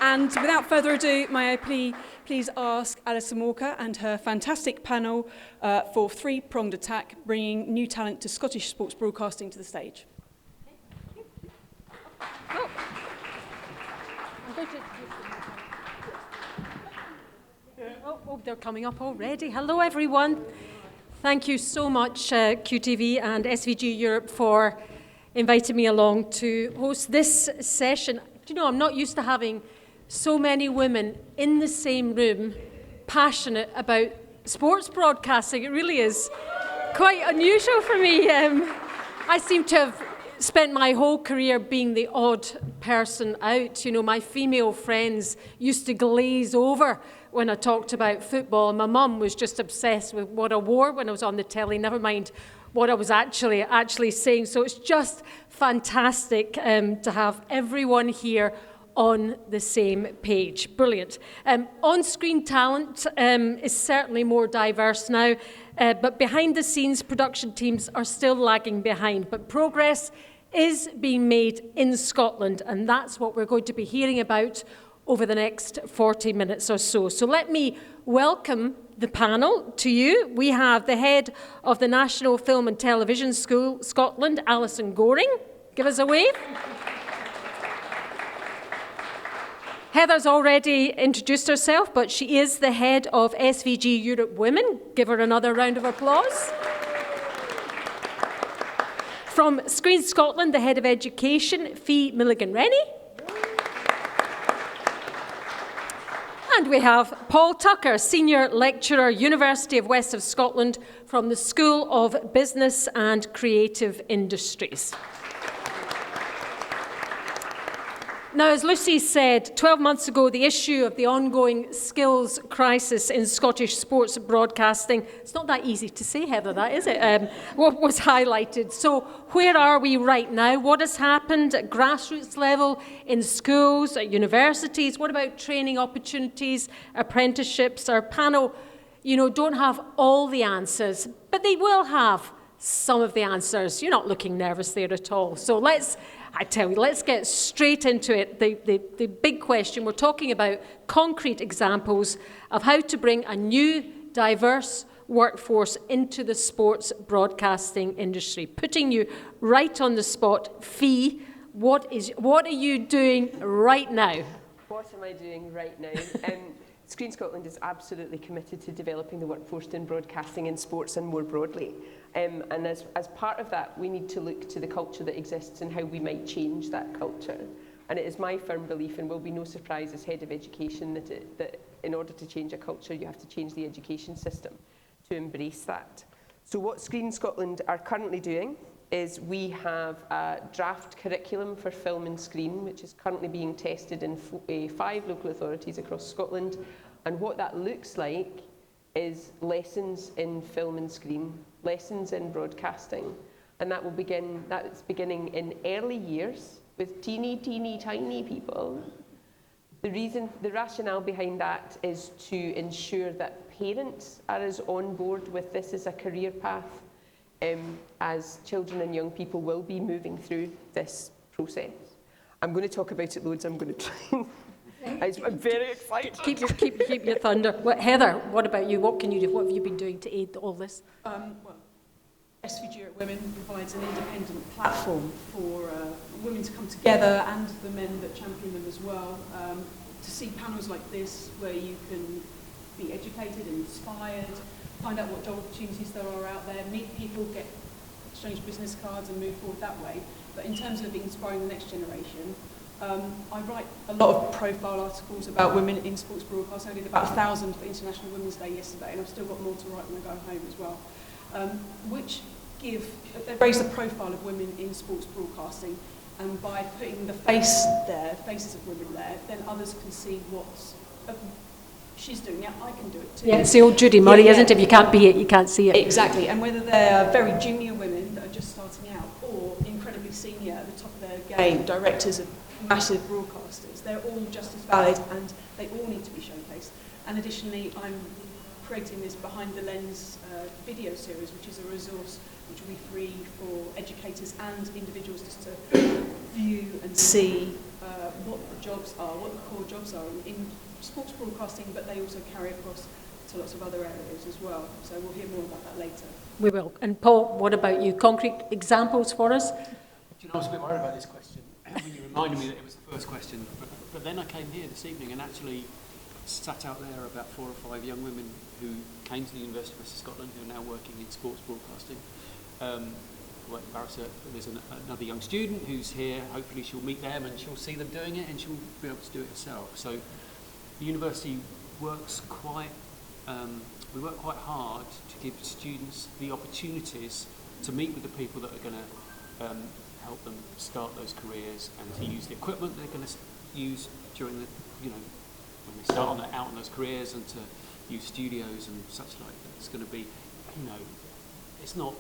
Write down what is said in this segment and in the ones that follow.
And without further ado, may I please ask Alison Walker and her fantastic panel for Three-pronged Attack, bringing new talent to Scottish sports broadcasting to the stage. Oh, they're coming up already. Hello, everyone. Thank you so much, QTV and SVG Europe, for inviting me along to host this session. Do you know, I'm not used to having so many women in the same room passionate about sports broadcasting. It really is quite unusual for me. I seem to have spent my whole career being the odd person out. You know, my female friends used to glaze over when I talked about football. My mum was just obsessed with what I wore when I was on the telly, never mind what I was actually saying. So it's just fantastic to have everyone here on the same page. Brilliant. On-screen talent is certainly more diverse now, but behind the scenes, production teams are still lagging behind. But progress is being made in Scotland, and that's what we're going to be hearing about over the next 40 minutes or so. So let me welcome the panel to you. We have the head of the National Film and Television School, Scotland, Alison Goring. Give us a wave. Heather's already introduced herself, but she is the head of SVG Europe Women. Give her another round of applause. From Screen Scotland, the head of education, Milligan-Rennie. And we have Paul Tucker, Senior Lecturer, University of West of Scotland, from the School of Business and Creative Industries. Now, as Lucy said, 12 months ago, the issue of the ongoing skills crisis in Scottish sports broadcasting, it's not that easy to say, Heather, that is it, what was highlighted. So where are we right now? What has happened at grassroots level in schools, at universities? What about training opportunities, apprenticeships? Our panel, don't have all the answers, but they will have some of the answers. You're not looking nervous there at all. So let's get straight into it. The big question, we're talking about concrete examples of how to bring a new, diverse workforce into the sports broadcasting industry. Putting you right on the spot, Fee, what are you doing right now? What am I doing right now? Screen Scotland is absolutely committed to developing the workforce in broadcasting in sports and more broadly. And as part of that, we need to look to the culture that exists and how we might change that culture. And it is my firm belief, and will be no surprise as head of education, that in order to change a culture, you have to change the education system to embrace that. So what Screen Scotland are currently doing is we have a draft curriculum for film and screen, which is currently being tested in 5 local authorities across Scotland. And what that looks like is lessons in film and screen, lessons in broadcasting. And that's beginning in early years with teeny, tiny people. The rationale behind that is to ensure that parents are as on board with this as a career path, as children and young people will be moving through this process. I'm going to talk about it loads. I'm going to try. I'm very excited. Keep your thunder. Heather, what about you? What can you do? What have you been doing to aid all this? SVG at Women provides an independent platform for women to come together, and the men that champion them as well, to see panels like this where you can be educated, inspired, find out what job opportunities there are out there, meet people, exchange business cards and move forward that way. But in terms of inspiring the next generation, I write a lot of profile articles about women in sports broadcasting. I did about 1,000 for International Women's Day yesterday, and I've still got more to write when I go home as well, which they raise the profile of women in sports broadcasting, and by putting the faces of women there, then others can see what's she's doing it, I can do it too. Yeah, it's the old Judy Murray, isn't it? If you can't be it, you can't see it. Exactly, and whether they're very junior women that are just starting out, or incredibly senior at the top of their game, directors of massive broadcasters, they're all just as valid, and they all need to be showcased. And additionally, I'm creating this Behind the Lens video series, which is a resource which will be free for educators and individuals just to view and see what the jobs are, what the core jobs are in sports broadcasting, but they also carry across to lots of other areas as well. So we'll hear more about that later. We will. And Paul, what about you? Concrete examples for us? Do you know, I was a bit worried about this question when you reminded me that it was the first question. But then I came here this evening and actually sat out there about 4 or 5 young women who came to the University of Western Scotland who are now working in sports broadcasting. There's another young student who's here. Hopefully she'll meet them and she'll see them doing it and she'll be able to do it herself. So the university works we work quite hard to give students the opportunities to meet with the people that are going to help them start those careers and to use the equipment they're going to use during the, when they start out on those careers, and to use studios and such like. It's going to be, it's not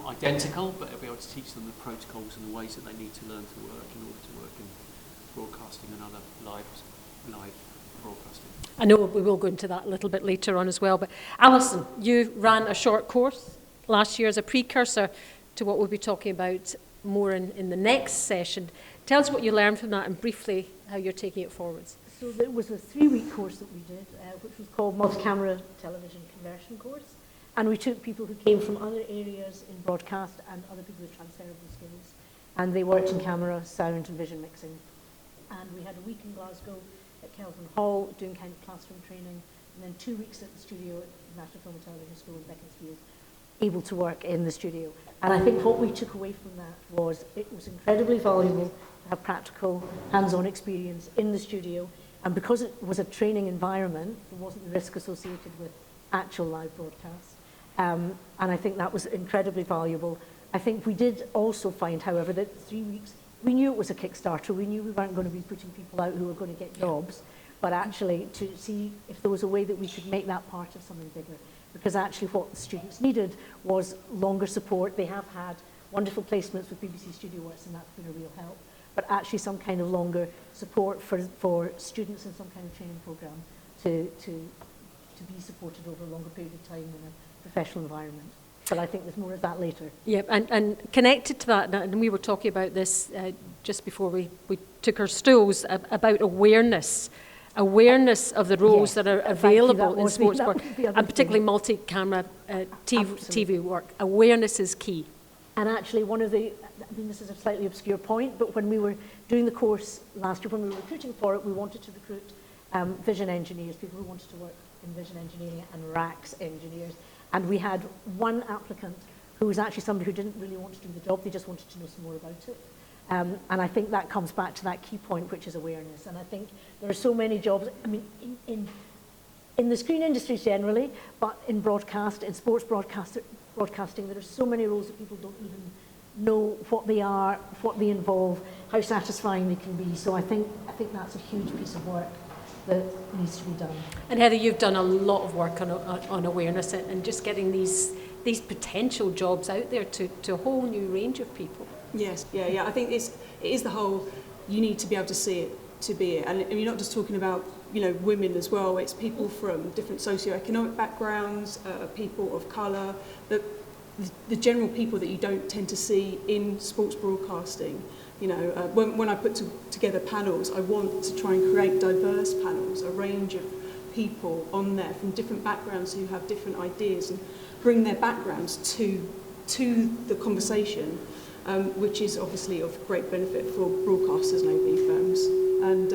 identical, but it'll be able to teach them the protocols and the ways that they need to learn to work in order to work in broadcasting and other live broadcasting. I know we will go into that a little bit later on as well, but Alison, you ran a short course last year as a precursor to what we'll be talking about more in the next session. Tell us what you learned from that and briefly how you're taking it forwards. So there was a 3-week course that we did, which was called Multi-Camera Television Conversion Course. And we took people who came from other areas in broadcast and other people with transferable skills. And they worked in camera, sound and vision mixing. And we had a week in Glasgow at Kelvin Hall doing kind of classroom training, and then 2 weeks at the studio at the National Film and Television School in Beaconsfield, able to work in the studio. And I think what we took away from that was it was incredibly valuable to have practical, hands-on experience in the studio. And because it was a training environment, there wasn't the risk associated with actual live broadcasts. And I think that was incredibly valuable. I think we did also find, however, that 3 weeks, we knew it was a Kickstarter. We knew we weren't going to be putting people out who were going to get jobs, but actually to see if there was a way that we could make that part of something bigger. Because actually what the students needed was longer support. They have had wonderful placements with BBC Studio Works, and that's been a real help. But actually some kind of longer support for students in some kind of training program to be supported over a longer period of time in a professional environment. But I think there's more of that later. Yep, and connected to that, and we were talking about this just before we took our stools, about awareness of the roles that are available in sports work, and particularly multi-camera TV work. Awareness is key. And actually one of the, this is a slightly obscure point, but when we were doing the course last year, when we were recruiting for it, we wanted to recruit vision engineers, people who wanted to work in vision engineering and RACS engineers. And we had one applicant who was actually somebody who didn't really want to do the job, they just wanted to know some more about it. And I think that comes back to that key point, which is awareness. And I think there are so many jobs, I mean, in the screen industry generally, but in broadcast, in sports broadcasting, there are so many roles that people don't even know what they are, what they involve, how satisfying they can be. So I think that's a huge piece of work that needs to be done. And Heather, you've done a lot of work on awareness and just getting these potential jobs out there to a whole new range of people. Yes, yeah. I think it is the whole, you need to be able to see it to be it. And you're not just talking about, women as well. It's people from different socioeconomic backgrounds, people of colour, the general people that you don't tend to see in sports broadcasting. When I put together panels, I want to try and create diverse panels, a range of people on there from different backgrounds who have different ideas and bring their backgrounds to the conversation, which is obviously of great benefit for broadcasters and AV firms. And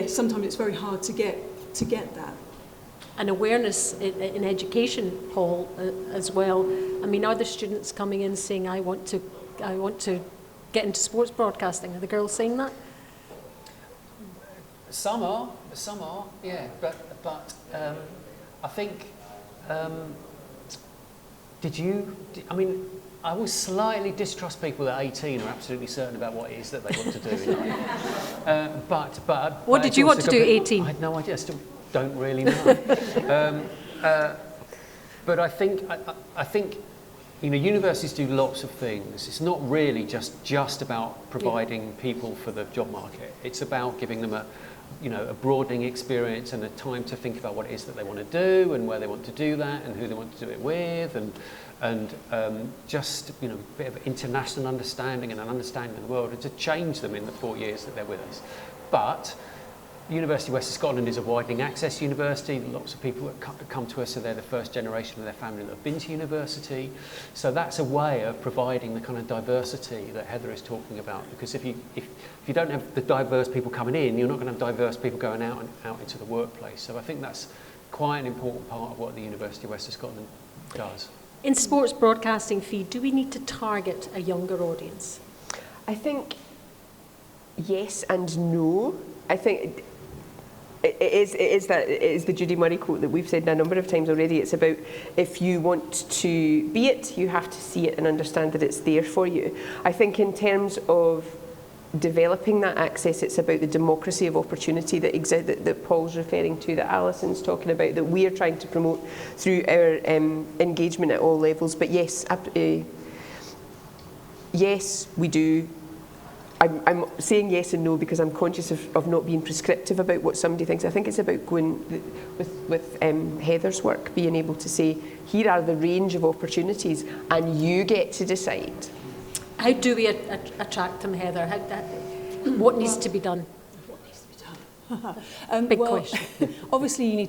sometimes it's very hard to get that. And awareness in education, Paul, as well. I mean, are the students coming in saying, I want to get into sports broadcasting? Are the girls saying that? Some are, yeah. But I think, I always slightly distrust people at 18 who are absolutely certain about what it is that they want to do in life. What did you want to do at 18? I had no idea, I still don't really know. But I think universities do lots of things. It's not really just about providing people for the job market. It's about giving them a broadening experience and a time to think about what it is that they want to do and where they want to do that and who they want to do it with. And and just a bit of international understanding and an understanding of the world, and to change them in the 4 years that they're with us. But University of Western Scotland is a widening access university. Lots of people that come to us, so they're the first generation of their family that have been to university. So that's a way of providing the kind of diversity that Heather is talking about. Because if you don't have the diverse people coming in, you're not going to have diverse people going out into the workplace. So I think that's quite an important part of what the University of Western Scotland does. In sports broadcasting feed, do we need to target a younger audience? I think yes and no. I think it is the Judy Murray quote that we've said a number of times already. It's about, if you want to be it, you have to see it and understand that it's there for you. I think in terms of developing that access, it's about the democracy of opportunity that Paul's referring to, that Alison's talking about, that we are trying to promote through our engagement at all levels. But yes, yes, we do. I'm saying yes and no because I'm conscious of not being prescriptive about what somebody thinks. I think it's about going with Heather's work, being able to say, here are the range of opportunities and you get to decide. How do we attract them, Heather? What needs to be done? Big question. Obviously,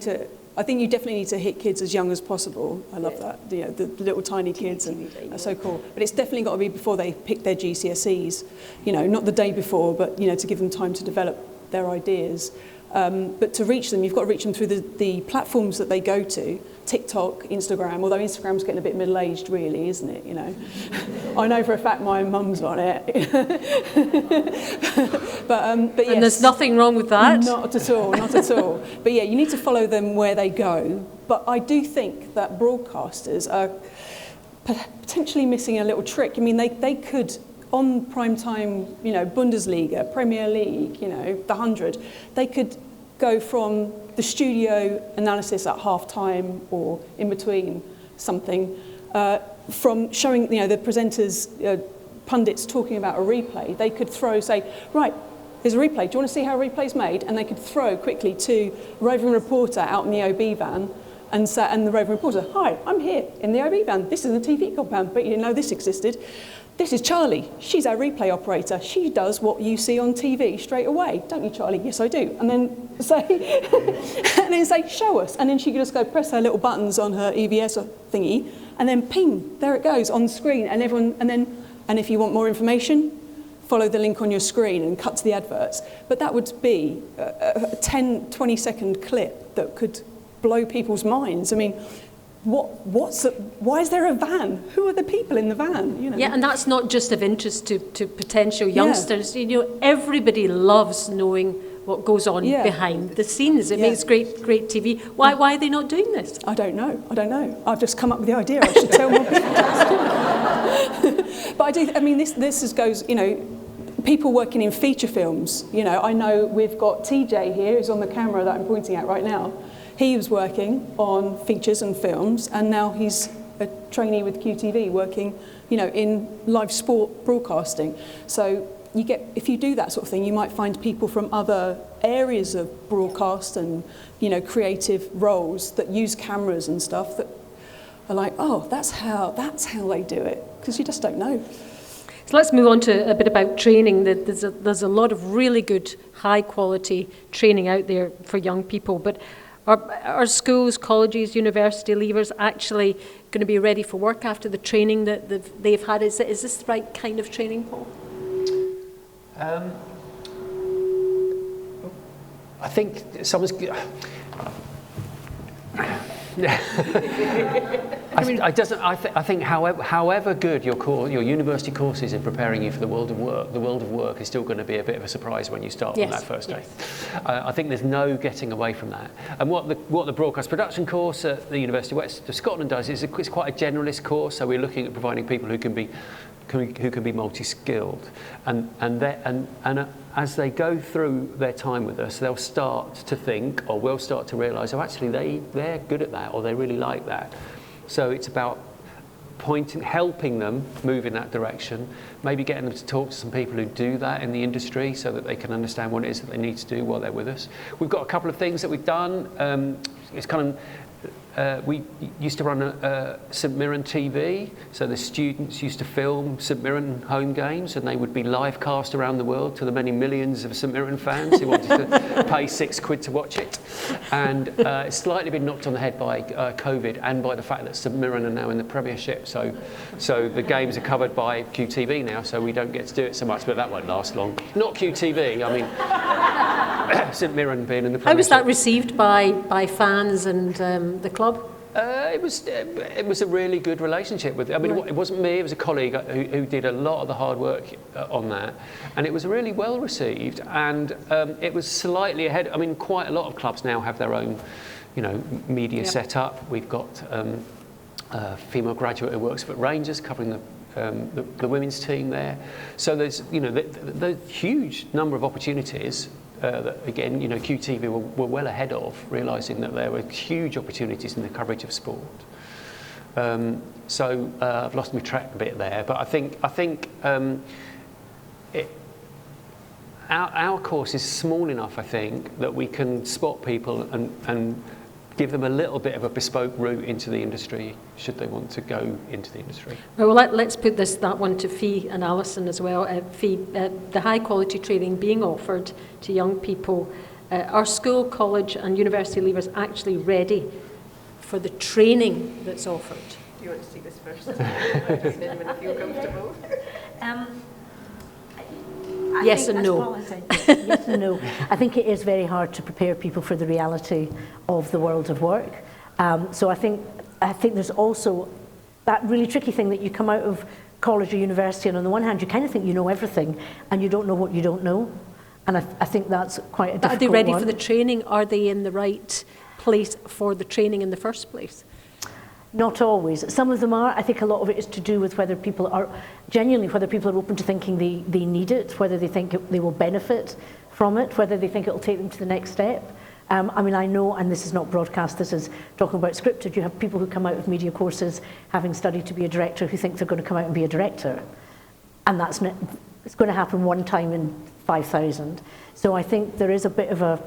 I think you definitely need to hit kids as young as possible. I love that. The little tiny kids are so cool. But it's definitely got to be before they pick their GCSEs. Not the day before, but to give them time to develop their ideas. But to reach them, you've got to reach them through the platforms that they go to. TikTok, Instagram, although Instagram's getting a bit middle-aged really, isn't it? I know for a fact my mum's on it. but yes. And there's nothing wrong with that? Not at all. But yeah, you need to follow them where they go. But I do think that broadcasters are potentially missing a little trick. I mean, they could, on prime time, Bundesliga, Premier League, the 100, they could go from the studio analysis at half-time or in between something, from showing, the presenters, pundits talking about a replay. They could say, right, here's a replay. Do you want to see how a replay's made? And they could throw quickly to roving reporter out in the OB van and the roving reporter, hi, I'm here in the OB van. This is the TV compound, but you didn't know this existed. This is Charlie. She's our replay operator. She does what you see on TV straight away. Don't you, Charlie? Yes, I do. And then say, show us. And then she could just go press her little buttons on her EVS thingy, and then ping, there it goes on screen. And if you want more information, follow the link on your screen and cut to the adverts. But that would be a 10, 20-second clip that could blow people's minds. I mean, why is there a van? Who are the people in the van? Yeah, and that's not just of interest to potential youngsters. Yeah. Everybody loves knowing what goes on behind the scenes. It makes great TV. Why are they not doing this? I don't know. I've just come up with the idea. I should tell more people. But this goes, people working in feature films. I know we've got TJ here, who's on the camera that I'm pointing at right now. He was working on features and films, and now he's a trainee with QTV working, in live sport broadcasting. So if you do that sort of thing, you might find people from other areas of broadcast and, creative roles that use cameras and stuff that are like, oh, that's how they do it, because you just don't know. So let's move on to a bit about training. There's a lot of really good, high-quality training out there for young people, but are schools, colleges, university leavers actually going to be ready for work after the training that they've had? Is this the right kind of training, Paul? I think someone's... I think however good your university course is in preparing you for the world of work is still going to be a bit of a surprise when you start on that first day. I think there's no getting away from that. And what the broadcast production course at the University of West of Scotland does is it's quite a generalist course. So we're looking at providing people who can be multi-skilled, and as they go through their time with us, they'll start to think, or we'll start to realise, oh, actually they're good at that, or they really like that. So it's about helping them move in that direction, maybe getting them to talk to some people who do that in the industry so that they can understand what it is that they need to do while they're with us. We've got a couple of things that we've done. It's kind of we used to run St Mirren TV, so the students used to film St Mirren home games, and they would be live cast around the world to the many millions of St Mirren fans who wanted to pay £6 to watch it. And it's slightly been knocked on the head by COVID and by the fact that St Mirren are now in the Premiership, so the games are covered by QTV now, so we don't get to do it so much, but that won't last long. Not QTV, I mean St Mirren being in the Premiership. How was that received by fans and the club? It was a really good relationship with. I mean, it wasn't me; it was a colleague who did a lot of the hard work on that, and it was really well received. And it was slightly ahead. I mean, quite a lot of clubs now have their own, media set up. We've got a female graduate who works for Rangers, covering the women's team there. So there's the huge number of opportunities. That again, QTV were well ahead of, realising that there were huge opportunities in the coverage of sport. So I've lost my track a bit there, but I think our course is small enough, I think, that we can spot people and give them a little bit of a bespoke route into the industry, should they want to go into the industry. Well, let's put that one to Fee and Alison as well. Fee, the high quality training being offered to young people, are school, college and university leavers actually ready for the training that's offered? Do you want to take this first? When I feel comfortable. Yes and no. Yes and no. I think it is very hard to prepare people for the reality of the world of work. So I think there's also that really tricky thing that you come out of college or university, and on the one hand you kind of think you know everything and you don't know what you don't know. And I think that's quite a difficult one. Are they ready for the training? Are they in the right place for the training in the first place? Not always. Some of them are. I think a lot of it is to do with whether people are open to thinking they need it, whether they think they will benefit from it, whether they think it will take them to the next step. I mean, I know, and this is not broadcast, this is talking about scripted, you have people who come out of media courses having studied to be a director who think they're going to come out and be a director. And it's going to happen one time in 5,000. So I think there is a bit of a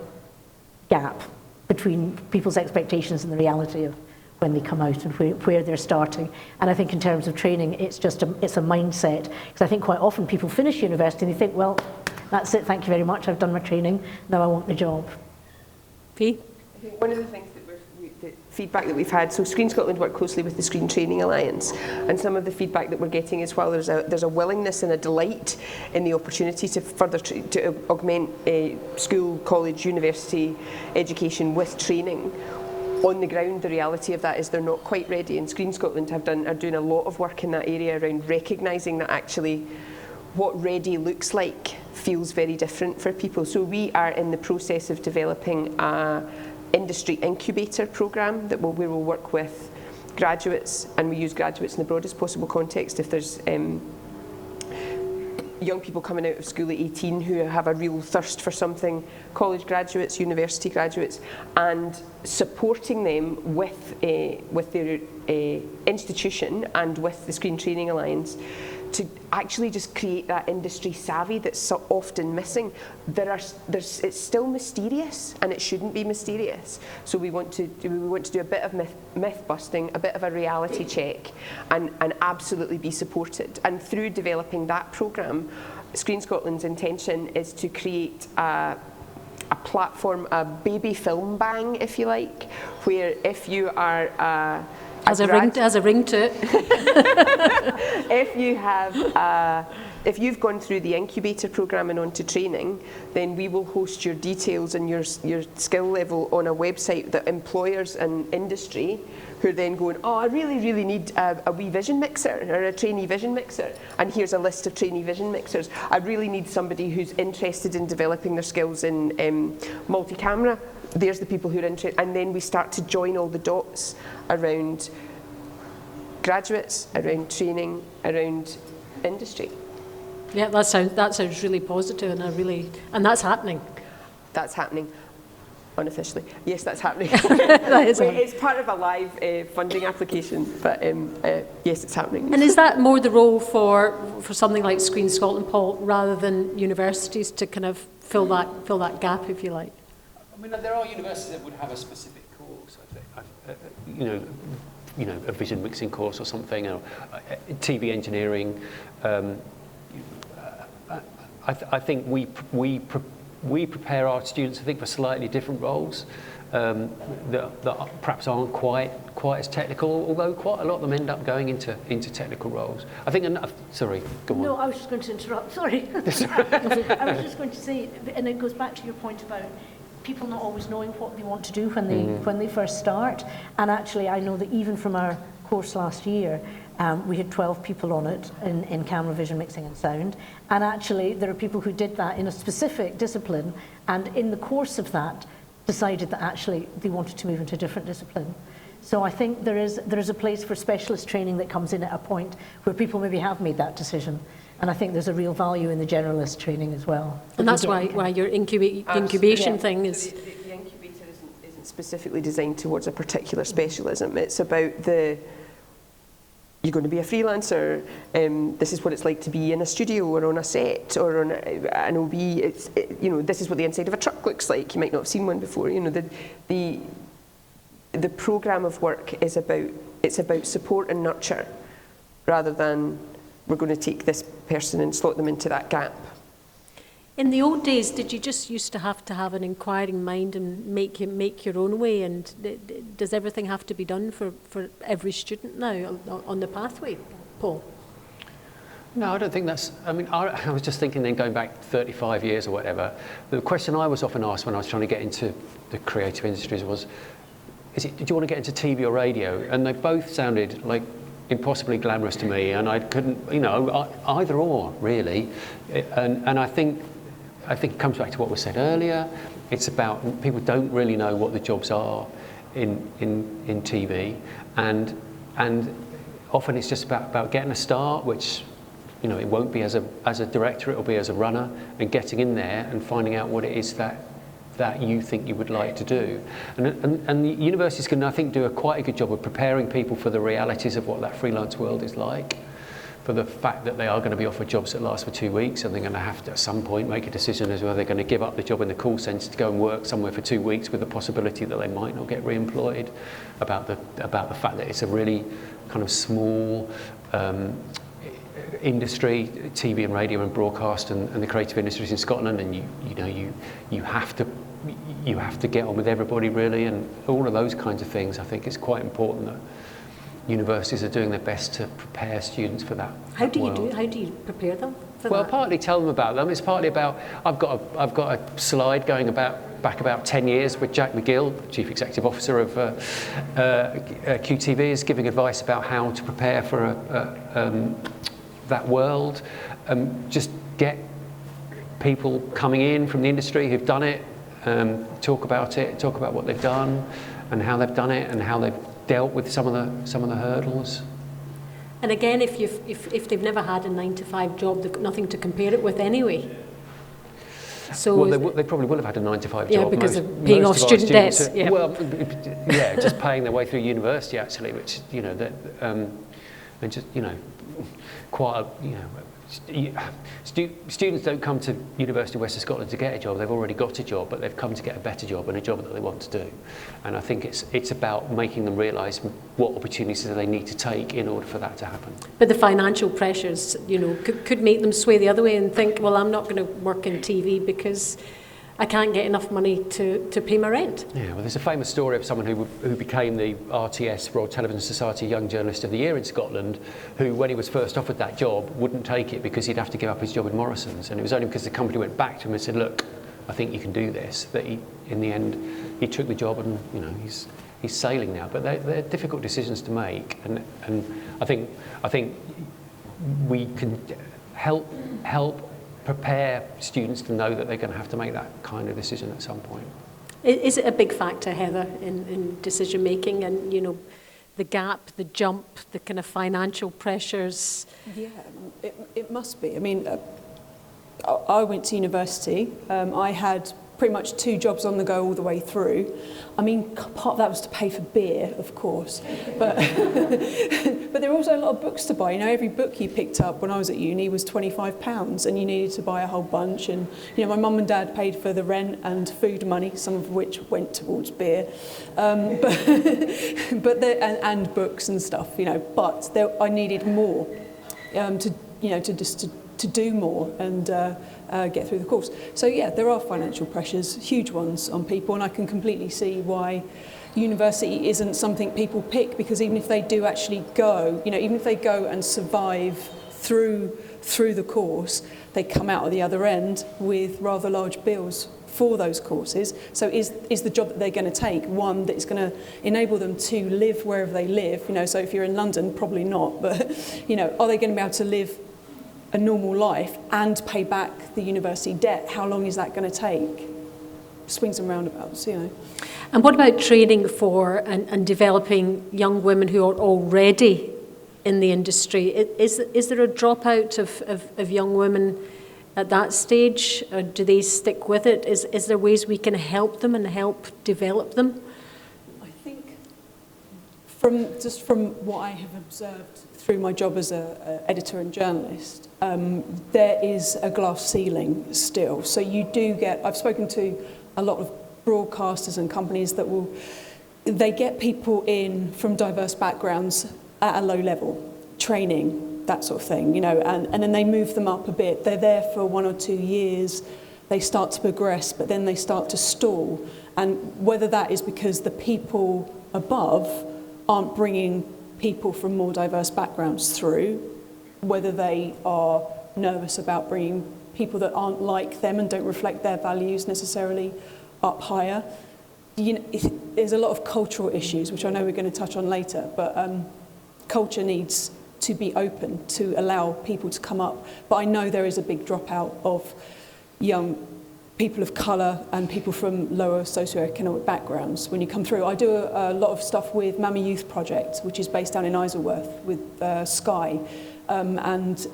gap between people's expectations and the reality of when they come out and where they're starting. And I think in terms of training, it's a mindset. Because I think quite often people finish university and they think, well, that's it, thank you very much, I've done my training, now I want the job. Fee? I think one of the things the feedback that we've had, so Screen Scotland work closely with the Screen Training Alliance, and some of the feedback that we're getting as well, there's a willingness and a delight in the opportunity to further to augment school, college, university education with training. On the ground, the reality of that is they're not quite ready, and Screen Scotland are doing a lot of work in that area around recognising that actually what ready looks like feels very different for people. So we are in the process of developing an industry incubator programme that we will work with graduates, and we use graduates in the broadest possible context. If there's young people coming out of school at 18 who have a real thirst for something, college graduates, university graduates, and supporting them with their institution and with the Screen Training Alliance to actually just create that industry savvy that's so often missing. It's still mysterious, and it shouldn't be mysterious. So we want to do a bit of myth busting, a bit of a reality check, and absolutely be supported. And through developing that programme, Screen Scotland's intention is to create a platform, a baby film bang, if you like, where if you are has a ring to it. If you've gone through the incubator programme and onto training, then we will host your details and your skill level on a website that employers and industry who are then going, oh, I really, really need a wee vision mixer or a trainee vision mixer. And here's a list of trainee vision mixers. I really need somebody who's interested in developing their skills in multi-camera. There's the people who are interested. And then we start to join all the dots around graduates, around training, around industry. Yeah, that sounds really positive, and that's happening. That's happening. Unofficially. Yes, that's happening. It's part of a live funding application, but yes, it's happening. And is that more the role for something like Screen Scotland, Paul, rather than universities to kind of fill that gap, if you like? I mean, there are universities that would have a specific course, I think. a vision mixing course or something, or TV engineering. I think we prepare our students, I think, for slightly different roles that perhaps aren't quite as technical, although quite a lot of them end up going into technical roles. I think, sorry, go on. No, I was just going to interrupt, sorry. I was just going to say, and it goes back to your point about people not always knowing what they want to do when they first start. And actually, I know that even from our course last year, we had 12 people on it in camera, vision, mixing and sound. And actually, there are people who did that in a specific discipline, and in the course of that, decided that actually they wanted to move into a different discipline. So I think there is a place for specialist training that comes in at a point where people maybe have made that decision. And I think there's a real value in the generalist training as well. And that's why your incubation thing is... So the incubator isn't specifically designed towards a particular specialism. It's about you're going to be a freelancer, this is what it's like to be in a studio or on a set or on an OB. This is what the inside of a truck looks like. You might not have seen one before. The programme of work is about support and nurture, rather than we're going to take this person and slot them into that gap. In the old days, did you just used to have an inquiring mind and make your own way? And does everything have to be done for every student now on the pathway, Paul? No, I don't think that's... I mean, I was just thinking then, going back 35 years or whatever, the question I was often asked when I was trying to get into the creative industries was, do you want to get into TV or radio? And they both sounded like impossibly glamorous to me, and I couldn't, either or, really. And I think it comes back to what was said earlier. It's about people don't really know what the jobs are in TV, and often it's just about getting a start, which it won't be as a director, it'll be as a runner, and getting in there and finding out what it is that you think you would like to do. And the universities can, I think, do quite a good job of preparing people for the realities of what that freelance world is like, for the fact that they are going to be offered jobs that last for 2 weeks, and they're going to have to, at some point, make a decision as whether they're going to give up the job in the call centre to go and work somewhere for 2 weeks with the possibility that they might not get re-employed, about the fact that it's a really kind of small industry, TV and radio and broadcast and the creative industries in Scotland, and you have to get on with everybody, really, and all of those kinds of things. I think it's quite important that universities are doing their best to prepare students for that. How do you prepare them for well, that? partly tell them about them. It's partly about, I've got a slide going back about 10 years with Jack McGill, Chief Executive Officer of QTV, is giving advice about how to prepare for that world. Just get people coming in from the industry who've done it, talk about what they've done and how they've done it and how they've dealt with some of the hurdles. And again, if they've never had a 9-to-5 job, they've got nothing to compare it with anyway. So well, they probably will have had a 9-to-5 job. Yeah, because of paying off student debts. Yeah. Well, yeah, just paying their way through university, actually, which and just quite students don't come to University of Western Scotland to get a job. They've already got a job, but they've come to get a better job and a job that they want to do. And I think it's about making them realise what opportunities they need to take in order for that to happen. But the financial pressures, could make them sway the other way and think, well, I'm not going to work in TV because I can't get enough money to pay my rent. Yeah, well, there's a famous story of someone who became the RTS, Royal Television Society Young Journalist of the Year in Scotland, who, when he was first offered that job, wouldn't take it because he'd have to give up his job in Morrison's. And it was only because the company went back to him and said, look, I think you can do this, that he, in the end, he took the job and, he's sailing now. But they're difficult decisions to make. And I think we can help prepare students to know that they're going to have to make that kind of decision at some point. Is it a big factor, Heather, in decision making and the gap, the jump, the kind of financial pressures? Yeah, it must be. I mean, I went to university. I had pretty much 2 jobs on the go all the way through. I mean, part of that was to pay for beer, of course, but but there were also a lot of books to buy. You know, every book you picked up when I was at uni was £25, and you needed to buy a whole bunch. And you know, my mum and dad paid for the rent and food money, some of which went towards beer, and books and stuff. You know, but I needed more to do more and get through the course. So yeah, there are financial pressures, huge ones on people, and I can completely see why university isn't something people pick, because even if they do actually go, you know, even if they go and survive through the course, they come out at the other end with rather large bills for those courses. So is the job that they're going to take one that is going to enable them to live wherever they live? You know, so if you're in London, probably not, but you know, are they going to be able to live a normal life and pay back the university debt? How long is that going to take? Swings and roundabouts, you know. And what about training for and developing young women who are already in the industry? Is there a dropout of young women at that stage? Or do they stick with it? Is there ways we can help them and help develop them? I think from what I have observed through my job as an editor and journalist, there is a glass ceiling still. So you do get, I've spoken to a lot of broadcasters and companies that they get people in from diverse backgrounds at a low level, training, that sort of thing, you know, and then they move them up a bit. They're there for 1 or 2 years, they start to progress, but then they start to stall. And whether that is because the people above aren't bringing people from more diverse backgrounds through, whether they are nervous about bringing people that aren't like them and don't reflect their values necessarily up higher. You know, there's a lot of cultural issues, which I know we're going to touch on later, but culture needs to be open to allow people to come up. But I know there is a big dropout of young people of colour and people from lower socioeconomic backgrounds when you come through. I do a lot of stuff with Mammy Youth Project, which is based down in Isleworth with Sky, and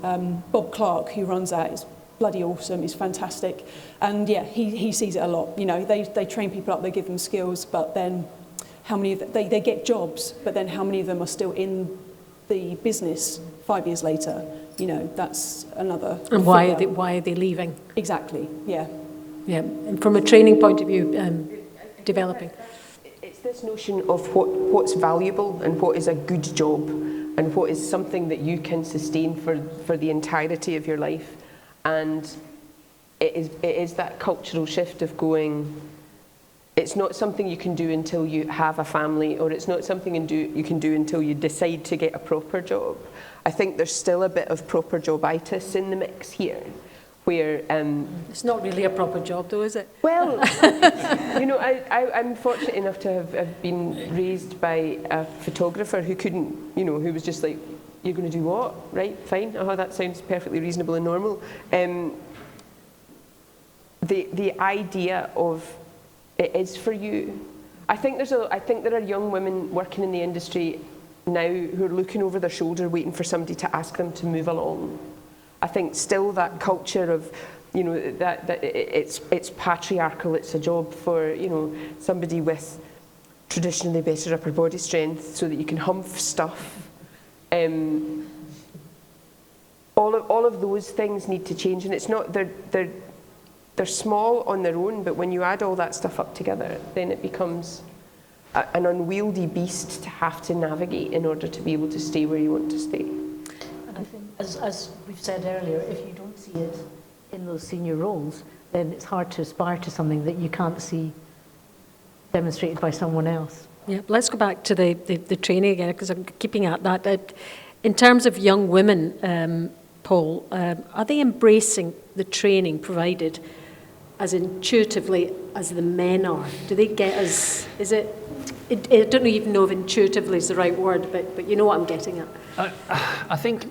Bob Clark, who runs that, is bloody awesome, he's fantastic. And yeah, he sees it a lot. You know, they train people up, they give them skills, but then how many of them, they get jobs, but then how many of them are still in the business 5 years later? You know, that's another. And why are they leaving? Exactly, yeah. Yeah, and from a training point of view, developing. It's this notion of what's valuable and what is a good job and what is something that you can sustain for the entirety of your life. And it is that cultural shift of going, it's not something you can do until you have a family, or it's not something you can do until you decide to get a proper job. I think there's still a bit of proper jobitis in the mix here, where it's not really a proper job though, is it? Well, you know, I'm fortunate enough to have been raised by a photographer who couldn't, you know, who was just like, you're going to do what? Right, fine, that sounds perfectly reasonable and normal. The idea of it is for you. I think there are young women working in the industry now who are looking over their shoulder waiting for somebody to ask them to move along. I think still that culture of, you know, that it's patriarchal, it's a job for, you know, somebody with traditionally better upper body strength so that you can humph stuff. All of those things need to change, and it's not, they're small on their own, but when you add all that stuff up together, then it becomes an unwieldy beast to have to navigate in order to be able to stay where you want to stay. And I think, as we've said earlier, if you don't see it in those senior roles, then it's hard to aspire to something that you can't see demonstrated by someone else. Yeah, let's go back to the training again, because I'm keeping at that. In terms of young women, Paul, are they embracing the training provided as intuitively as the men are? Do they get as, I don't even know if intuitively is the right word, but you know what I'm getting at. I think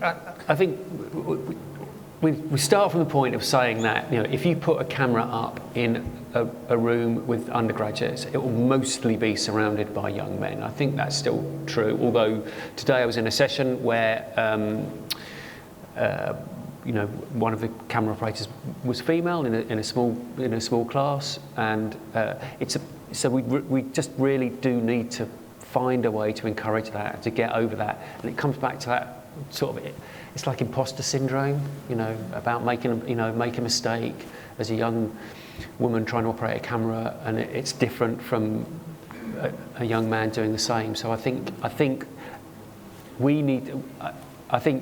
we start from the point of saying that, you know, if you put a camera up in a room with undergraduates, it will mostly be surrounded by young men. I think that's still true, although today I was in a session where one of the camera operators was female in a small class, and so we just really do need to find a way to encourage that, to get over that, and it comes back to that sort of, it's like imposter syndrome, about making a mistake as a young woman trying to operate a camera, and it's different from a young man doing the same. So I think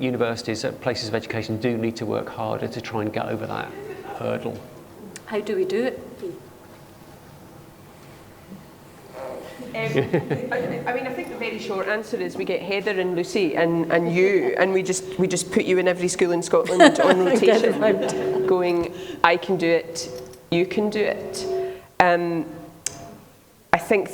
universities, places of education, do need to work harder to try and get over that hurdle. How do we do it? I think the very short answer is we get Heather and Lucy and you, and we just put you in every school in Scotland on rotation, going, I can do it, you can do it. I think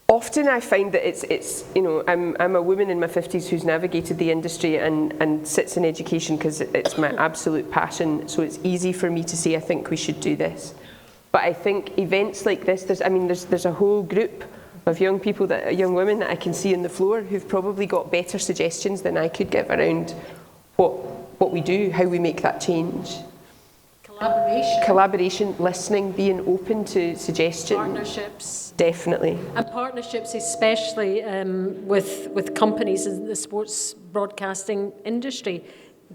often I find that it's I'm a woman in my 50s who's navigated the industry and sits in education because it's my absolute passion, so it's easy for me to say I think we should do this. But I think events like this, there's a whole group of young women that I can see on the floor who've probably got better suggestions than I could give around what we do, how we make that change. Collaboration, listening, being open to suggestions. Partnerships. Definitely. And partnerships, especially with companies in the sports broadcasting industry,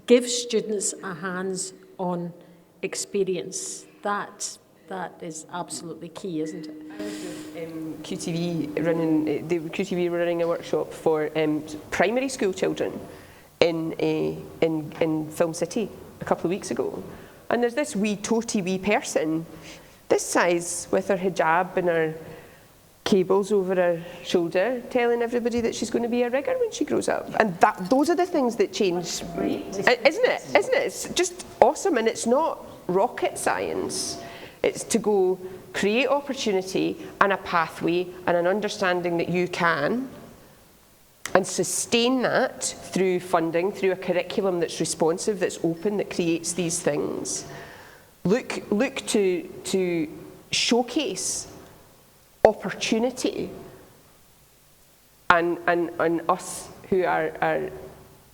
give students a hands-on experience. That is absolutely key, isn't it? QTV were running a workshop for primary school children in Film City a couple of weeks ago. And there's this wee person, this size, with her hijab and her cables over her shoulder, telling everybody that she's going to be a rigger when she grows up. And those are the things that change, isn't it? It's just awesome, and it's not rocket science. It's to go create opportunity and a pathway and an understanding that you can, and sustain that through funding, through a curriculum that's responsive, that's open, that creates these things. Look to showcase opportunity, and us who are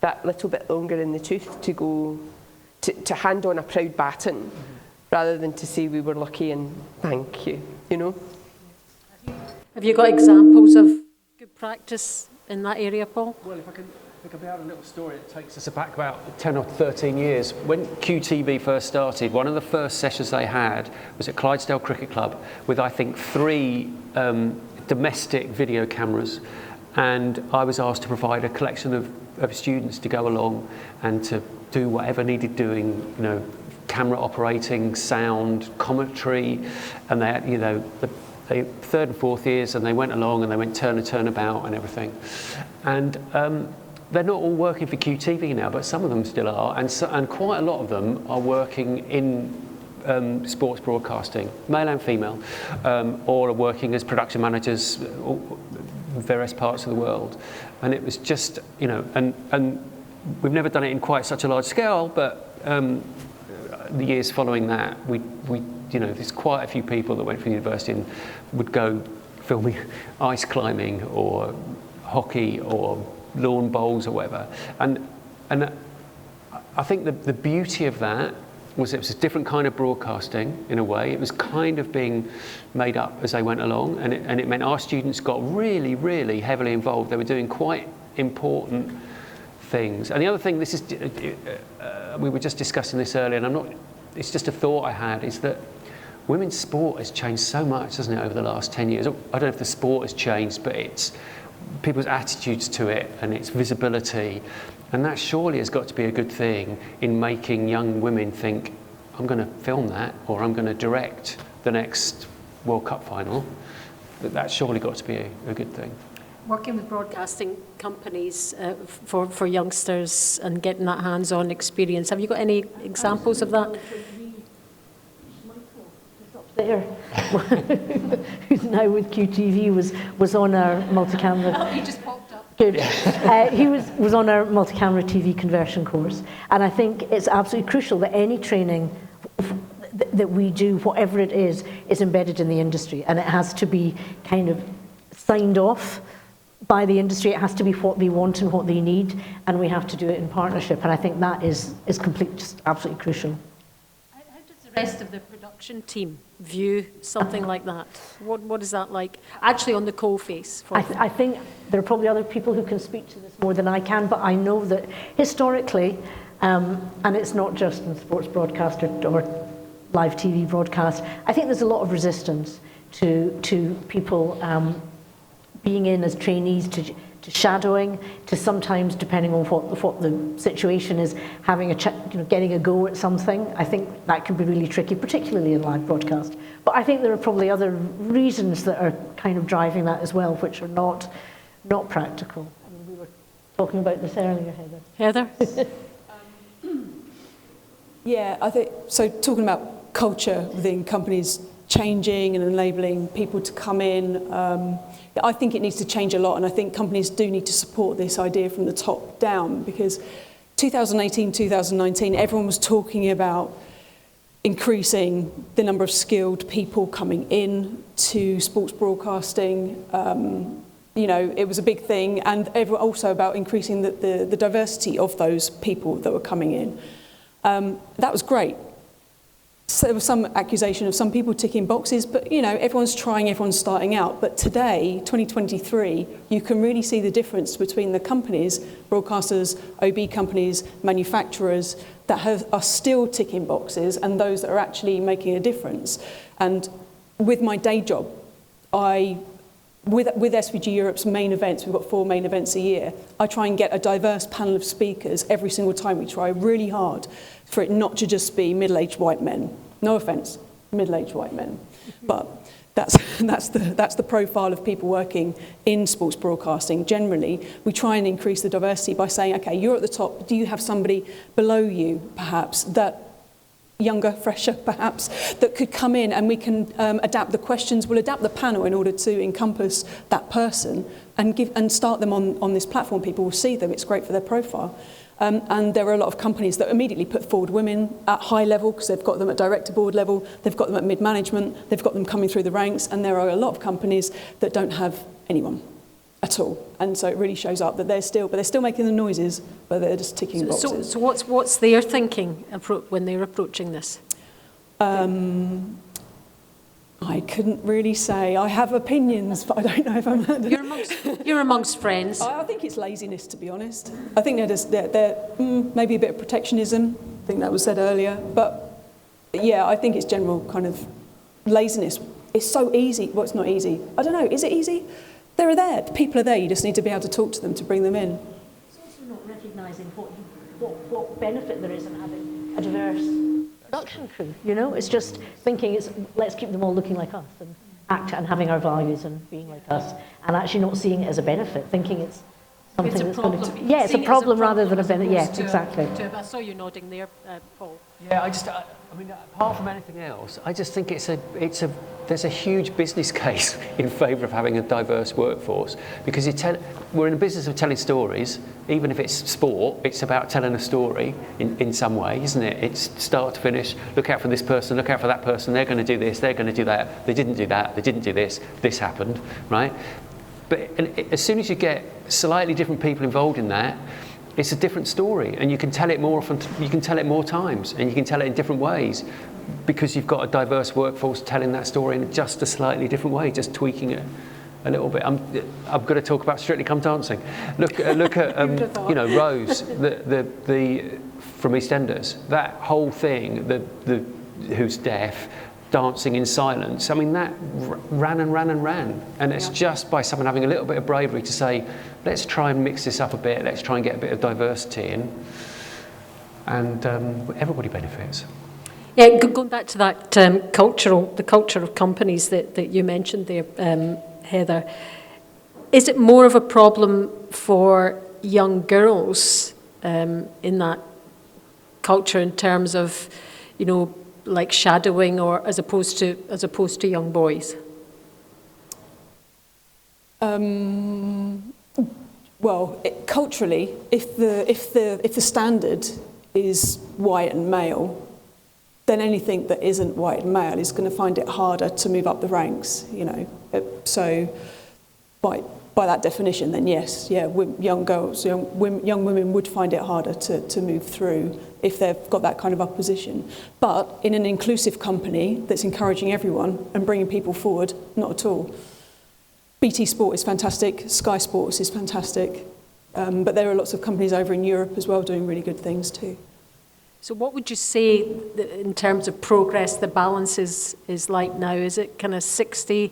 that little bit longer in the tooth to go to hand on a proud baton, rather than to say we were lucky and thank you, Have you got examples of good practice in that area, Paul? Well, if I can add a little story, it takes us back about 10 or 13 years. When QTV first started, one of the first sessions they had was at Clydesdale Cricket Club with, I think, 3 domestic video cameras. And I was asked to provide a collection of students to go along and to do whatever needed doing, camera operating, sound, commentary, and they, the 3rd and 4th years, and they went along and they went turnabout and everything. And they're not all working for QTV now, but some of them still are, and quite a lot of them are working in sports broadcasting, male and female, or are working as production managers in various parts of the world. And it was just, and we've never done it in quite such a large scale, but the years following that, we there's quite a few people that went from university and would go filming ice climbing or hockey or lawn bowls or whatever. And I think the beauty of that was it was a different kind of broadcasting in a way. It was kind of being made up as they went along, and it meant our students got really, really heavily involved. They were doing quite important things. And the other thing, we were just discussing this earlier, and it's just a thought I had, is that women's sport has changed so much, hasn't it, over the last 10 years? I don't know if the sport has changed, but it's people's attitudes to it and its visibility. And that surely has got to be a good thing in making young women think, I'm going to film that, or I'm going to direct the next World Cup final. That's surely got to be a good thing. Working with broadcasting companies for youngsters and getting that hands-on experience. Have you got any examples of that? There, who's now with QTV, was on our multi-camera. Oh, he just popped up. Good. He was on our multi-camera TV conversion course, and I think it's absolutely crucial that any training that we do, whatever it is embedded in the industry, and it has to be kind of signed off by the industry. It has to be what they want and what they need, and we have to do it in partnership. And I think that is just absolutely crucial. How does the rest of the production team view something like that? What is that like, actually on the coalface? I think there are probably other people who can speak to this more than I can, but I know that historically, and it's not just in sports broadcast or live TV broadcast, I think there's a lot of resistance to people being in as trainees, to shadowing, to sometimes, depending on what the situation is, having getting a go at something. I think that can be really tricky, particularly in live broadcast. But I think there are probably other reasons that are kind of driving that as well, which are not practical. I mean, we were talking about this earlier, Heather. Yeah, I think so. Talking about culture within companies changing and enabling people to come in, I think it needs to change a lot, and I think companies do need to support this idea from the top down, because 2018, 2019, everyone was talking about increasing the number of skilled people coming in to sports broadcasting. It was a big thing, and also about increasing the diversity of those people that were coming in. That was great. So there was some accusation of some people ticking boxes, but everyone's trying, everyone's starting out. But today, 2023, you can really see the difference between the companies, broadcasters, OB companies, manufacturers, that are still ticking boxes, and those that are actually making a difference. And with my day job, with SVG Europe's main events, we've got 4 main events a year, I try and get a diverse panel of speakers every single time. We try really hard for it not to just be middle-aged white men. No offence, middle-aged white men. But that's the profile of people working in sports broadcasting. Generally, we try and increase the diversity by saying, okay, you're at the top, do you have somebody below you, perhaps, that younger, fresher perhaps, that could come in, and we can adapt the questions, we'll adapt the panel in order to encompass that person and start them on this platform. People will see them, it's great for their profile. And there are a lot of companies that immediately put forward women at high level, because they've got them at director board level, they've got them at mid-management, they've got them coming through the ranks, and there are a lot of companies that don't have anyone at all. And so it really shows up that they're still making the noises, but they're just ticking boxes. So what's their thinking when they're approaching this? I couldn't really say. I have opinions, but I don't know if I'm... You're amongst friends. I think it's laziness, to be honest. I think they're maybe a bit of protectionism. I think that was said earlier. But yeah, I think it's general kind of laziness. It's so easy. Well, it's not easy. I don't know. Is it easy? They're there. The people are there. You just need to be able to talk to them to bring them in. It's also not recognising what benefit there is in having a diverse production crew. It's just thinking let's keep them all looking like us and act and having our values and being like us, and actually not seeing it as a benefit, thinking it's something that's going to... Yeah, it's a problem rather than a benefit. Yeah, exactly. I saw you nodding there, Paul. Yeah, I mean, apart from anything else, I just think there's a huge business case in favour of having a diverse workforce, because we're in the business of telling stories. Even if it's sport, it's about telling a story in some way, isn't it? It's start to finish, look out for this person, look out for that person, they're going to do this, they're going to do that, they didn't do that, they didn't do this happened, right? But as soon as you get slightly different people involved in that, it's a different story, and you can tell it more often, you can tell it more times, and you can tell it in different ways, because you've got a diverse workforce telling that story in just a slightly different way, just tweaking it a little bit. I'm going to talk about Strictly Come Dancing. Look at Rose, the from EastEnders. That whole thing, the who's deaf, dancing in silence. I mean, that ran and ran and ran. And it's just by someone having a little bit of bravery to say, let's try and mix this up a bit, let's try and get a bit of diversity in, and everybody benefits. Yeah, going back to that the culture of companies that you mentioned there, Heather, is it more of a problem for young girls in that culture in terms of, like shadowing, or as opposed to young boys? Well, culturally, if the standard is white and male, then anything that isn't white and male is going to find it harder to move up the ranks. So by by that definition, then yes, young girls, young women would find it harder to move through if they've got that kind of opposition. But in an inclusive company that's encouraging everyone and bringing people forward, not at all. BT Sport is fantastic, Sky Sports is fantastic, but there are lots of companies over in Europe as well doing really good things too. So what would you say that in terms of progress the balance is like now? Is it kind of 60-40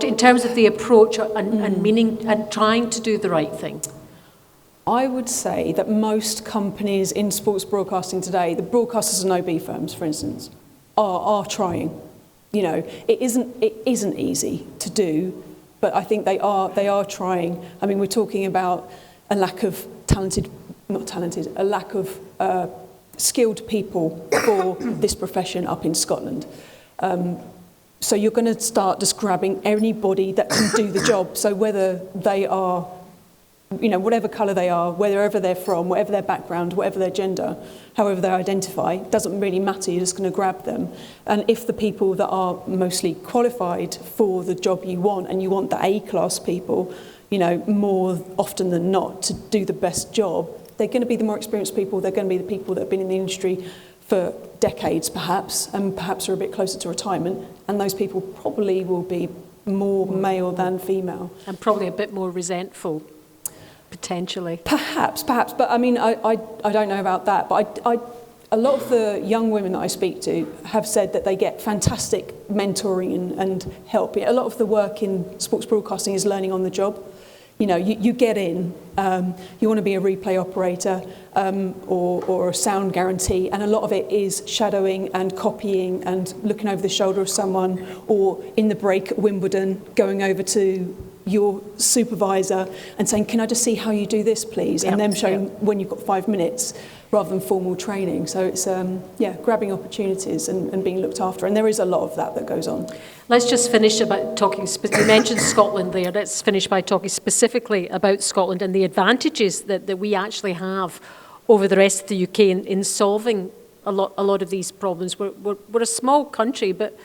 in terms of the approach and meaning and trying to do the right thing? I would say that most companies in sports broadcasting today, the broadcasters and OB firms, for instance, are trying. You know, it isn't easy to do, but I think they are trying. I mean, we're talking about a lack of a lack of skilled people for this profession up in Scotland. So you're going to start just grabbing anybody that can do the job. So whether they are, you know, whatever colour they are, wherever they're from, whatever their background, whatever their gender, however they identify, doesn't really matter, you're just going to grab them. And if the people that are mostly qualified for the job you want, and you want the A-class people, you know, more often than not to do the best job, they're going to be the more experienced people, they're going to be the people that have been in the industry for decades perhaps, and perhaps are a bit closer to retirement, and those people probably will be more male than female. And probably a bit more resentful, potentially. Perhaps, but I mean, I don't know about that, but a lot of the young women that I speak to have said that they get fantastic mentoring and help. A lot of the work in sports broadcasting is learning on the job. You know, you get in, you want to be a replay operator or a sound guarantee, and a lot of it is shadowing and copying and looking over the shoulder of someone, or in the break at Wimbledon, going over to your supervisor and saying, can I just see how you do this, please? And them showing when you've got 5 minutes rather than formal training. So it's, grabbing opportunities and being looked after. And there is a lot of that goes on. Let's just finish about talking, you mentioned Scotland there, let's finish by talking specifically about Scotland and the advantages that we actually have over the rest of the UK in solving a lot of these problems. We're a small country, but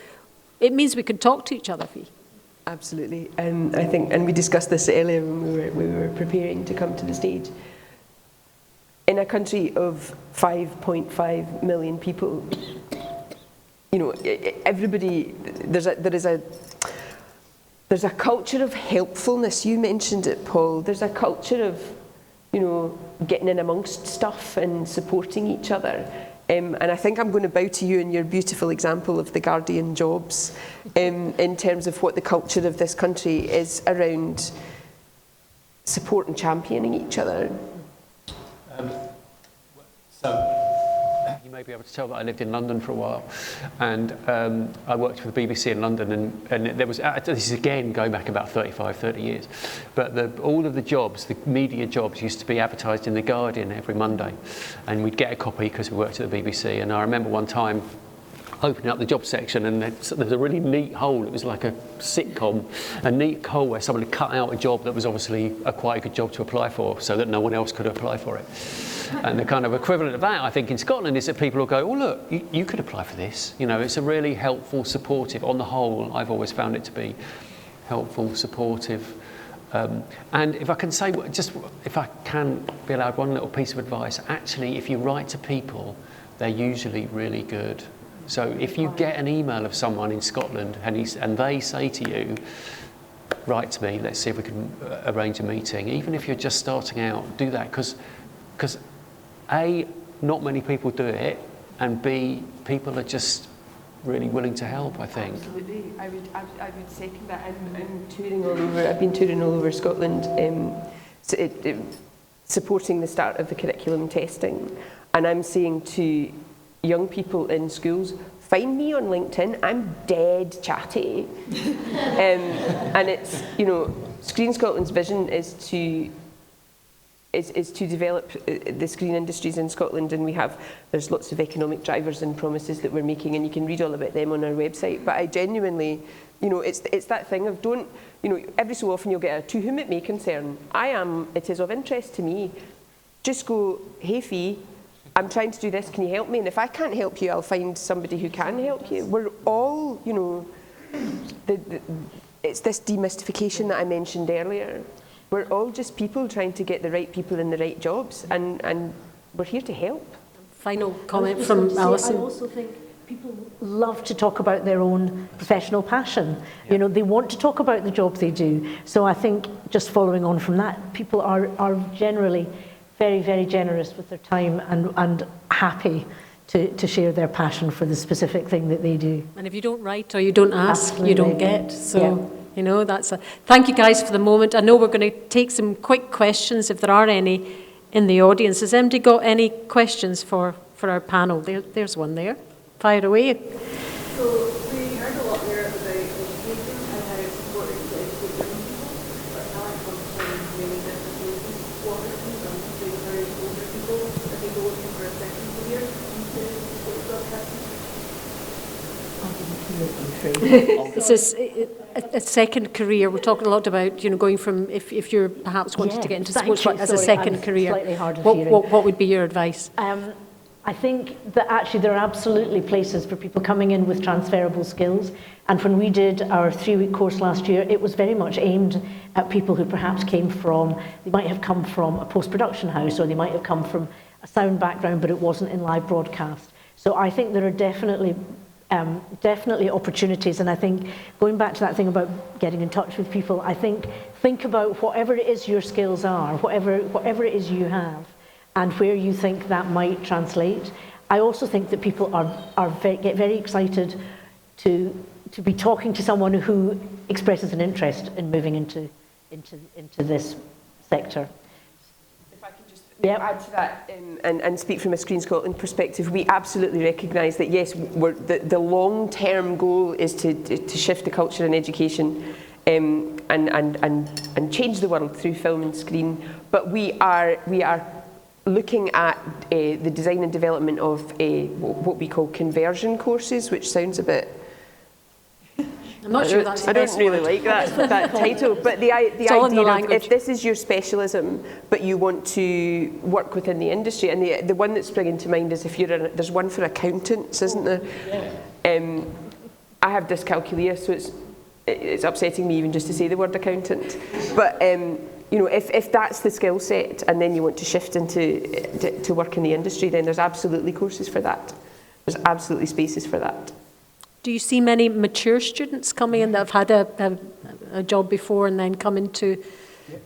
it means we can talk to each other, Fee. Absolutely, I think, and we discussed this earlier when we were preparing to come to the stage. In a country of 5.5 million people, you know, everybody, there's a culture of helpfulness. You mentioned it, Paul. There's a culture of, you know, getting in amongst stuff and supporting each other. And I think I'm going to bow to you in your beautiful example of the Guardian jobs in terms of what the culture of this country is around support and championing each other. So you may be able to tell that I lived in London for a while, and I worked for the BBC in London, and there was, this is again going back about 30 years, but all of the jobs, the media jobs, used to be advertised in The Guardian every Monday, and we'd get a copy because we worked at the BBC. And I remember one time opening up the job section, and there was a really neat hole. It was like a sitcom, a neat hole where someone had cut out a job that was obviously a quite good job to apply for, so that no one else could apply for it. And the kind of equivalent of that, I think, in Scotland is that people will go, oh, look, you could apply for this. You know, it's a really helpful, supportive, on the whole, I've always found it to be helpful, supportive. And if I can say, if I can be allowed one little piece of advice, actually, if you write to people, they're usually really good. So if you get an email of someone in Scotland and they say to you, write to me, let's see if we can arrange a meeting, even if you're just starting out, do that, because A, not many people do it, and B, people are just really willing to help, I think. Absolutely, I would second that. I'm touring all over. I've been touring all over Scotland, supporting the start of the curriculum testing, and I'm saying to young people in schools, find me on LinkedIn. I'm dead chatty, and it's, you know, Screen Scotland's vision is to develop the screen industries in Scotland, and there's lots of economic drivers and promises that we're making, and you can read all about them on our website. But I genuinely, you know, it's that thing of don't, you know, every so often you'll get a to whom it may concern. It is of interest to me. Just go, hey Fee, I'm trying to do this, can you help me? And if I can't help you, I'll find somebody who can help you. We're all, you know, it's this demystification that I mentioned earlier. We're all just people trying to get the right people in the right jobs, and we're here to help. Final comment from Alison. I also think people love to talk about their own professional passion. You know, they want to talk about the job they do. So I think, just following on from that, people are generally very, very generous with their time and happy to share their passion for the specific thing that they do. And if you don't write or you don't ask, Absolutely. you don't get. So, you know, that's a... Thank you guys for the moment. I know we're going to take some quick questions if there are any in the audience. Has anybody got any questions for our panel? There's one there. Fire away. So we heard a lot there about education and how it's important to educate young people, but now it comes from many different places. What are some things to encourage older people as they go looking for a second career into sports broadcasting? It's a second career. We're talking a lot about, you know, going from if you're perhaps wanting to get into sports as a second career. Slightly hard of hearing. What would be your advice? I think that actually there are absolutely places for people coming in with transferable skills. And when we did our 3-week course last year, it was very much aimed at people who perhaps came from, they might have come from a post-production house, or they might have come from a sound background, but it wasn't in live broadcast. So I think there are definitely opportunities. And I think going back to that thing about getting in touch with people, I think about whatever it is your skills are, whatever it is you have, and where you think that might translate. I also think that people get very excited to be talking to someone who expresses an interest in moving into this sector. If I can just add to that and speak from a Screen Scotland perspective, we absolutely recognise that yes, the long-term goal is to shift the culture in education and change the world through film and screen, but we are looking at the design and development of what we call conversion courses, which sounds a bit... I'm not sure that's the best I don't really word. like that title, but the idea of if this is your specialism, but you want to work within the industry, and the one that's springing to mind is if there's one for accountants, isn't there? Yeah. I have dyscalculia, so it's upsetting me even just to say the word accountant. But you know, if that's the skill set, and then you want to shift to work in the industry, then there's absolutely courses for that. There's absolutely spaces for that. Do you see many mature students coming in that have had a job before and then come in to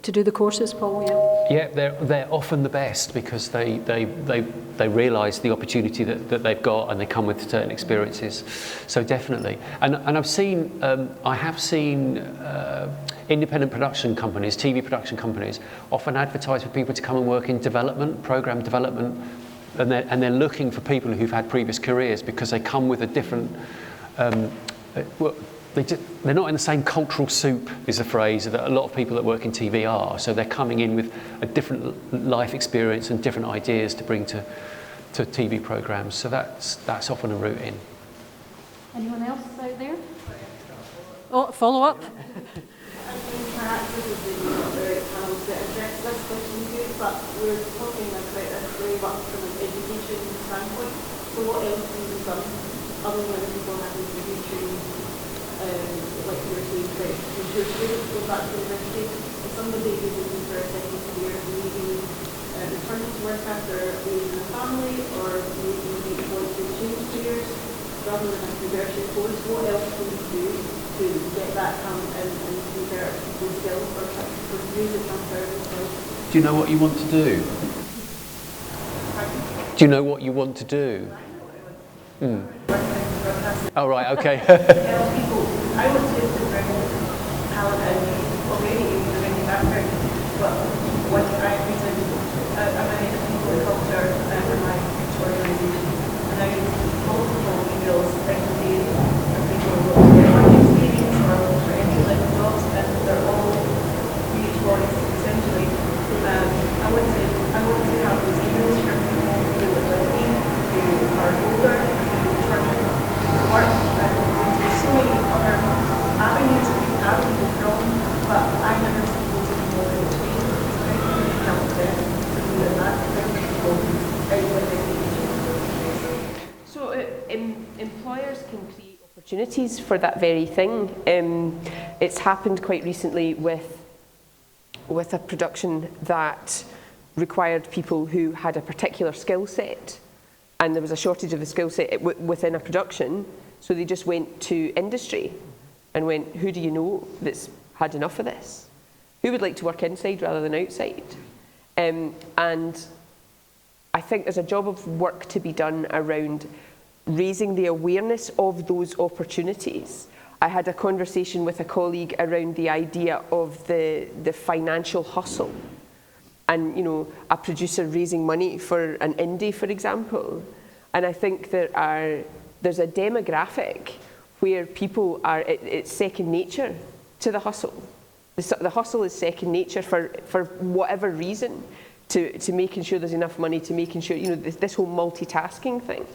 do the courses, Paul? Yeah, they're often the best because they realise the opportunity that they've got, and they come with certain experiences. So definitely, and I have seen independent production companies, TV production companies, often advertise for people to come and work in development, program development, and they're looking for people who've had previous careers because they come with a different. They're not in the same cultural soup, is the phrase, that a lot of people that work in TV are. So they're coming in with a different life experience and different ideas to bring to TV programmes. So that's often a route in. Anyone else out there? Oh, follow up. Perhaps this is the panel to address this question too, but we're talking about this very much from an education standpoint. So what else can be done other than people having to be trained, like you were saying, that your students go back to university? If somebody is looking for a second career, maybe returning to work after leaving a family, or maybe want to change careers rather than a conversion course, what else can we do to get that and convert those skills or use the transferable skills? Do you know what you want to do? Do you know what you want to do? Oh, right, okay. Tell people, I want to bring talent and already with any background, but what I reason, I'm a head of people and culture in my organisation, and I use multiple emails every day for people who have work experience or for entry-level jobs, and they're all huge voice, essentially. I want to have those emails from people who live with me, who are older, who work, and there's so many other avenues that people have people from, but I never suppose to people in between. So I think we can help them to do that, bring people out with education. So employers can create opportunities for that very thing. It's happened quite recently with a production that required people who had a particular skill set, and there was a shortage of the skill set within a production, so they just went to industry and went, who do you know that's had enough of this? Who would like to work inside rather than outside? And I think there's a job of work to be done around raising the awareness of those opportunities. I had a conversation with a colleague around the idea of the financial hustle, and a producer raising money for an indie, for example. And I think there's a demographic where people are, it's second nature to the hustle. The hustle is second nature for whatever reason, to making sure there's enough money, to making sure, this whole multitasking thing.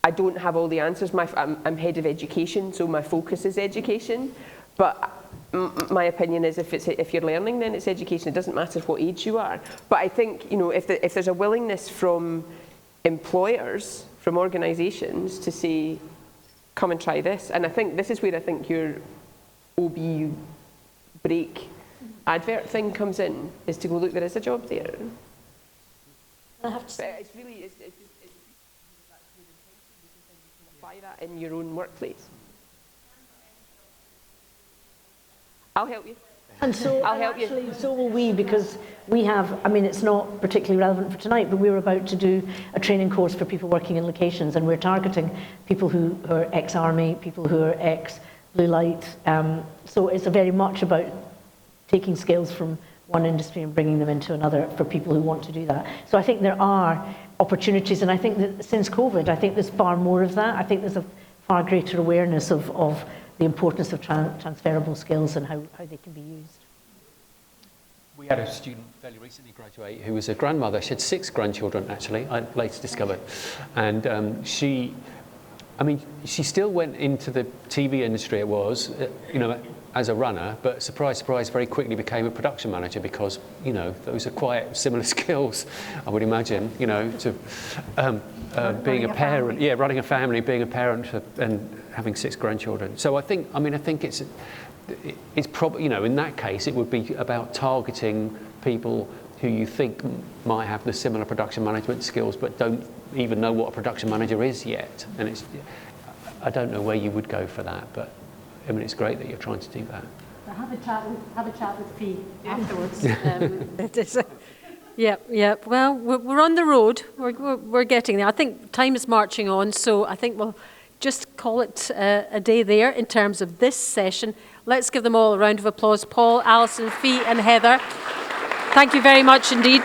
I don't have all the answers. I'm head of education, so my focus is education. But my opinion is if you're learning, then it's education. It doesn't matter what age you are. But I think, if there's a willingness from employers, from organisations to say, come and try this. And I think this is where I think your OBU break advert thing comes in, is to go, look, there is a job there. I have to say, It's really, apply that in your own workplace. I'll help you. and so I'll help you. actually, so will we, because we have, it's not particularly relevant for tonight, but we're about to do a training course for people working in locations, and we're targeting people who are ex-army, people who are ex-blue light. So it's very much about taking skills from one industry and bringing them into another for people who want to do that. So I think there are opportunities, and I think that since COVID, I think there's far more of that. I think there's a far greater awareness of the importance of transferable skills and how they can be used. We had a student fairly recently graduate who was a grandmother. She had 6 grandchildren, actually, I later discovered. And she still went into the TV industry, as a runner, but surprise, surprise, very quickly became a production manager because, those are quite similar skills, I would imagine, to being a parent. Yeah, running a family, being a parent, and having 6 grandchildren. So I think it's probably, in that case, it would be about targeting people who you think might have the similar production management skills, but don't even know what a production manager is yet. And I don't know where you would go for that, but it's great that you're trying to do that. Have a chat with Fee afterwards. Yeah. Well, we're on the road. We're getting there. I think time is marching on, so I think we'll just call it a day there in terms of this session. Let's give them all a round of applause. Paul, Alison, Fee and Heather, thank you very much indeed.